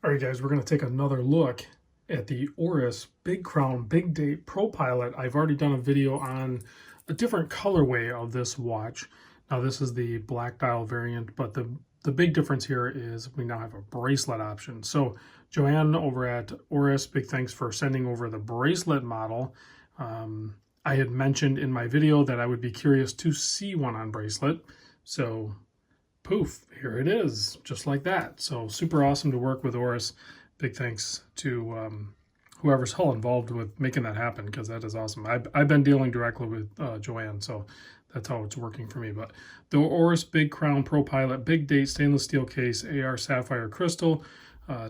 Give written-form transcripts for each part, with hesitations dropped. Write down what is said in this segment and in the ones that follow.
All right, guys, we're going to take another look at the Oris Big Crown Big Date ProPilot. I've already done a video on a different colorway of this watch. Now, this is the black dial variant, but the big difference here is we now have a bracelet option. So, Joanne over at Oris, big thanks for sending over the bracelet model. I had mentioned in my video that I would be curious to see one on bracelet. So, poof, here it is, just like that. So super awesome to work with Oris. Big thanks to whoever's all involved with making that happen, because that is awesome. I've been dealing directly with Joanne, so that's how it's working for me. But the Oris Big Crown ProPilot Big Date stainless steel case, AR sapphire crystal,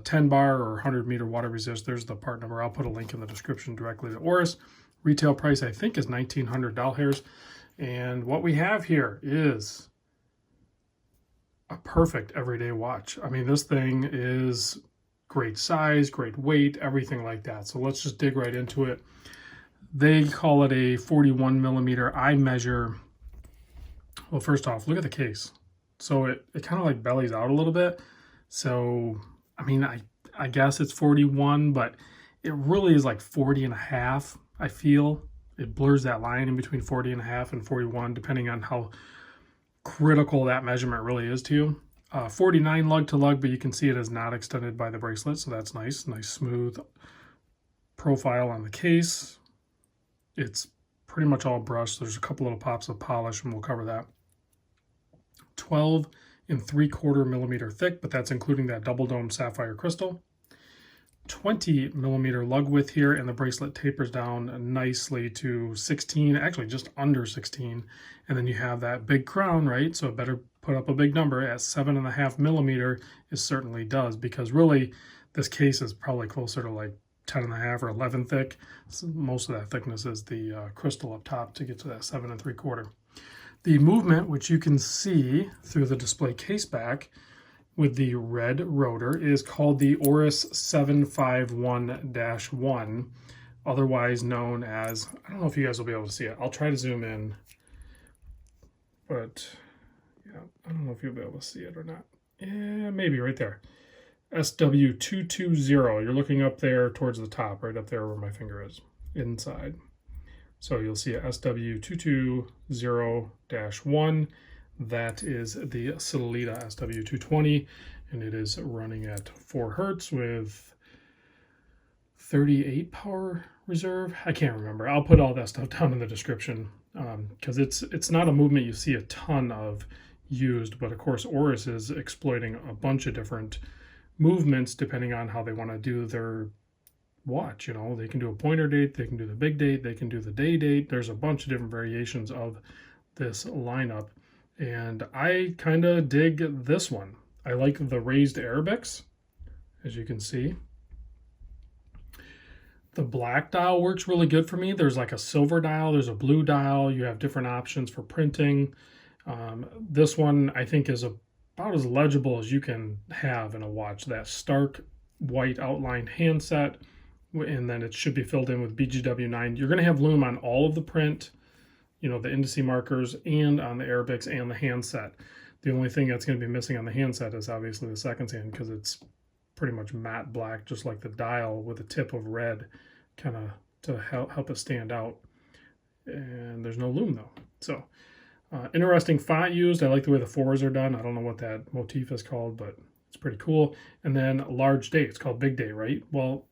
10 bar or 100 meter water resist. There's the part number. I'll put a link in the description directly to Oris. Retail price I think is $1,900. And what we have here is a perfect everyday watch. I mean, this thing is great size, great weight, everything like that. So let's just dig right into it. They call it a 41 millimeter. I measure, well, first off, look at the case. So it kind of like bellies out a little bit. So, I mean, I guess it's 41, but it really is like 40 and a half, I feel. It blurs that line in between 40 and a half and 41, depending on how critical that measurement really is to you. 49 lug to lug, but you can see it is not extended by the bracelet, so that's nice. Nice smooth profile on the case. It's pretty much all brushed. There's a couple little pops of polish, and we'll cover that. 12 and 3/4 millimeter thick, but that's including that double dome sapphire crystal. 20 millimeter lug width here, and the bracelet tapers down nicely to 16, actually just under 16. And then you have that big crown, right? So it better put up a big number at 7.5 millimeter. It certainly does, because really this case is probably closer to like 10.5 or 11 thick. So most of that thickness is the crystal up top to get to that 7 3/4. The movement, which you can see through the display case back, with the red rotor, is called the Oris 751-1, otherwise known as, I don't know if you guys will be able to see it. I'll try to zoom in, but yeah, I don't know if you'll be able to see it or not. Yeah, maybe right there. SW220. You're looking up there towards the top, right up there where my finger is, inside. So you'll see a SW220-1. That is the Sellita SW220, and it is running at 4 hertz with 38 power reserve. I can't remember. I'll put all that stuff down in the description, because it's not a movement you see a ton of used, but of course Oris is exploiting a bunch of different movements depending on how they want to do their watch. You know, they can do a pointer date, they can do the big date, they can do the day date. There's a bunch of different variations of this lineup. And I kind of dig this one. I like the raised Arabics, as you can see. The black dial works really good for me. There's like a silver dial, there's a blue dial. You have different options for printing. This one I think is about as legible as you can have in a watch. That stark white outlined handset, and then it should be filled in with BGW9. You're going to have lume on all of the print, you know, the indice markers, and on the Arabics and the handset. The only thing that's going to be missing on the handset is obviously the seconds hand, because it's pretty much matte black, just like the dial, with a tip of red kind of to help it stand out. And there's no lume though. So interesting font used. I like the way the 4s are done. I don't know what that motif is called, but it's pretty cool. And then large date. It's called big date, right? Well,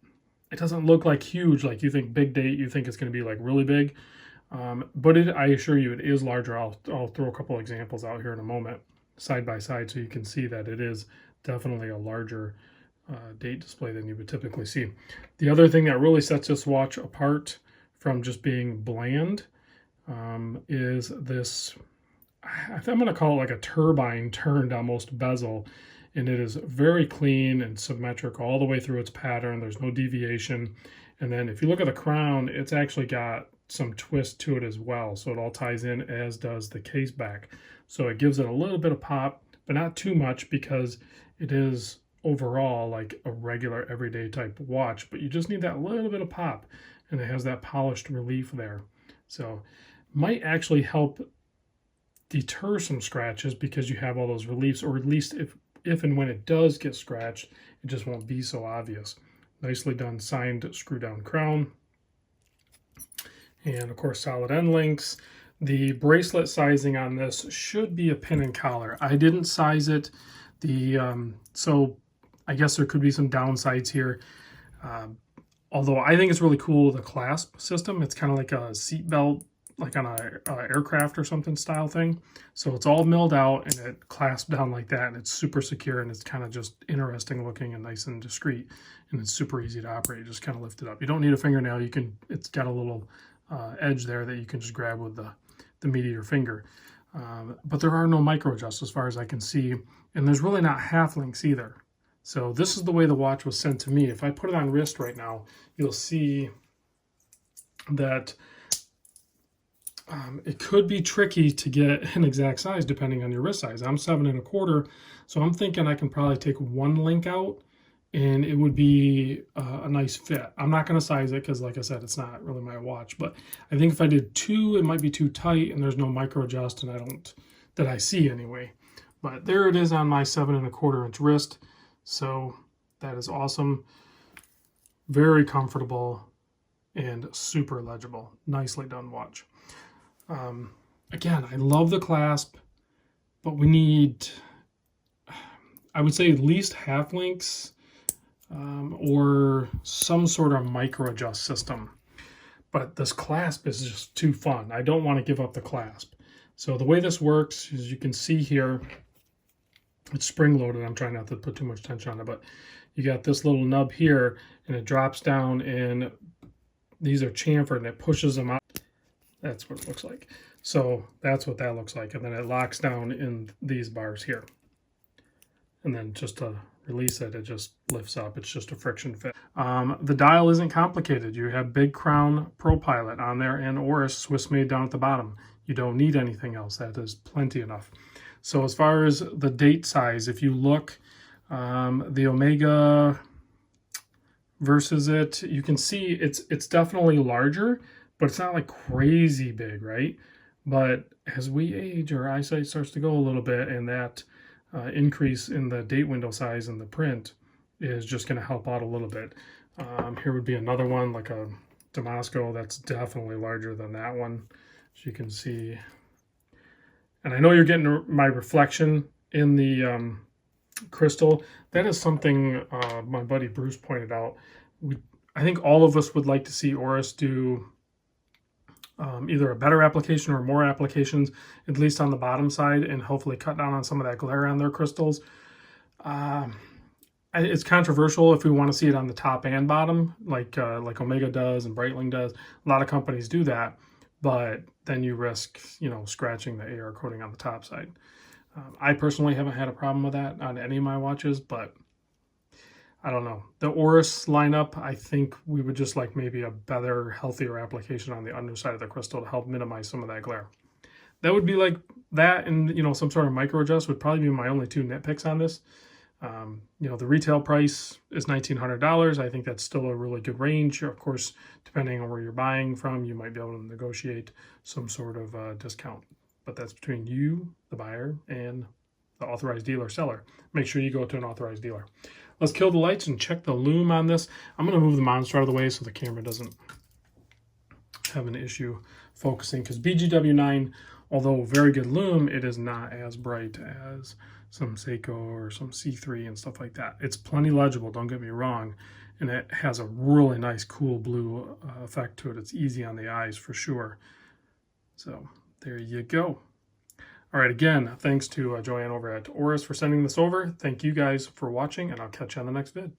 it doesn't look like huge, like you think big date, you think it's going to be like really big. But I assure you it is larger. I'll throw a couple examples out here in a moment, side by side, so you can see that it is definitely a larger date display than you would typically see. The other thing that really sets this watch apart from just being bland is this, I'm going to call it like a turbine turned almost bezel, and it is very clean and symmetric all the way through its pattern. There's no deviation. And then if you look at the crown, it's actually got some twist to it as well, so it all ties in, as does the case back. So it gives it a little bit of pop, but not too much, because it is overall like a regular everyday type watch, but you just need that little bit of pop, and it has that polished relief there. So might actually help deter some scratches, because you have all those reliefs, or at least if and when it does get scratched, it just won't be so obvious. Nicely done signed screw down crown. And of course, solid end links. The bracelet sizing on this should be a pin and collar. I didn't size it. So I guess there could be some downsides here. Although I think it's really cool, the clasp system. It's kind of like a seat belt, like on a aircraft or something style thing. So it's all milled out and it clasps down like that, and it's super secure, and it's kind of just interesting looking and nice and discreet, and it's super easy to operate. You just kind of lift it up. You don't need a fingernail. It's got a little edge there that you can just grab with the meat of your finger. But there are no micro adjusts as far as I can see, and there's really not half links either. So this is the way the watch was sent to me. If I put it on wrist right now, you'll see that it could be tricky to get an exact size depending on your wrist size. I'm 7 1/4, so I'm thinking I can probably take one link out and it would be a nice fit. I'm not going to size it because, like I said, it's not really my watch. But I think if I did 2, it might be too tight, and there's no micro adjust, and that I see anyway. But there it is on my 7 1/4 inch wrist. So that is awesome. Very comfortable and super legible. Nicely done watch. Again, I love the clasp, but we need, I would say, at least half links or some sort of micro adjust system. But this clasp is just too fun. I don't want to give up the clasp. So the way this works, as you can see here, it's spring loaded. I'm trying not to put too much tension on it, but you got this little nub here, and it drops down, and these are chamfered, and it pushes them out. That's what it looks like. So that's what that looks like. And then it locks down in these bars here. And then just to release it, it just lifts up. It's just a friction fit. The dial isn't complicated. You have Big Crown ProPilot on there and Oris Swiss made down at the bottom. You don't need anything else. That is plenty enough. So as far as the date size, if you look, the Omega versus it, you can see it's definitely larger, but it's not like crazy big, right? But as we age, our eyesight starts to go a little bit, and that increase in the date window size and the print is just going to help out a little bit. Here would be another one, like a Damasco, that's definitely larger than that one, as you can see. And I know you're getting my reflection in the crystal. That is something my buddy Bruce pointed out. I think all of us would like to see Oris do either a better application or more applications, at least on the bottom side, and hopefully cut down on some of that glare on their crystals. It's controversial if we want to see it on the top and bottom, like Omega does and Breitling does. A lot of companies do that, but then you risk, scratching the AR coating on the top side. I personally haven't had a problem with that on any of my watches, but I don't know. The Oris lineup, I think we would just like maybe a better, healthier application on the underside of the crystal to help minimize some of that glare. That would be like that, and some sort of micro adjust would probably be my only 2 nitpicks on this. The retail price is $1,900. I think that's still a really good range. Of course, depending on where you're buying from, you might be able to negotiate some sort of discount. But that's between you, the buyer, and the authorized dealer seller. Make sure you go to an authorized dealer. Let's kill the lights and check the lume on this. I'm going to move the monster out of the way so the camera doesn't have an issue focusing, because BGW9, although very good lume, it is not as bright as some Seiko or some C3 and stuff like that. It's plenty legible, don't get me wrong, and it has a really nice cool blue effect to it. It's easy on the eyes for sure. So there you go. All right, again, thanks to Joanne over at Oris for sending this over. Thank you guys for watching, and I'll catch you on the next vid.